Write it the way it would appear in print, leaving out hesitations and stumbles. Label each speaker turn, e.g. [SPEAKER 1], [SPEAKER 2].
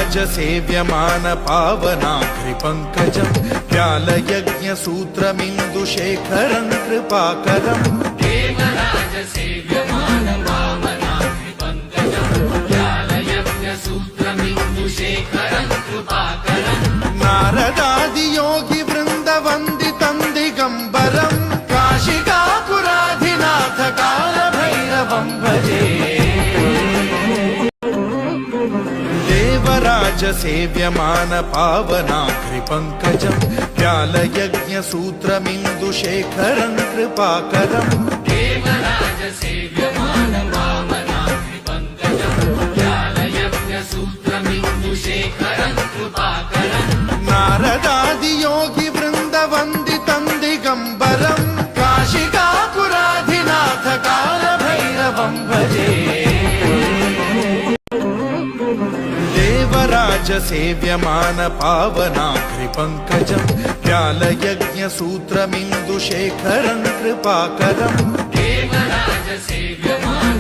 [SPEAKER 1] देवराजसेव्यमान पावनाग्रिपङ्कजं व्यालयज्ञसूत्रमिन्दुशेखरं कृपाकरम्
[SPEAKER 2] देवराजसेव्यमान पावनाग्रिपङ्कजं व्यालयज्ञसूत्रमिन्दुशेखरं कृपाकरम्
[SPEAKER 1] नारदादियोगिवृन्दवन्दितं दिगम्बरं काशिकापुराधिनाथ कालभैरवं भजे देवराजसेव्यमान पावनाग्रिपङ्कजं व्यालयज्ञसूत्रमिन्दुशेखरं कृपाकरम्
[SPEAKER 2] देवराजसेव्यमान पावनाग्रिपङ्कजं व्यालयज्ञसूत्रमिन्दुशेखरं कृपाकरम्
[SPEAKER 1] नारदादियोगिवृन्दवन्दितं दिगम्बरं काशिकापुराधिनाथ कालभैरवं भजे देवराजसेव्यमान पावनाग्रिपङ्कजं व्यालयज्ञसूत्रमिन्दुशेखरं कृपाकरम्
[SPEAKER 2] देवराजसेव्यमान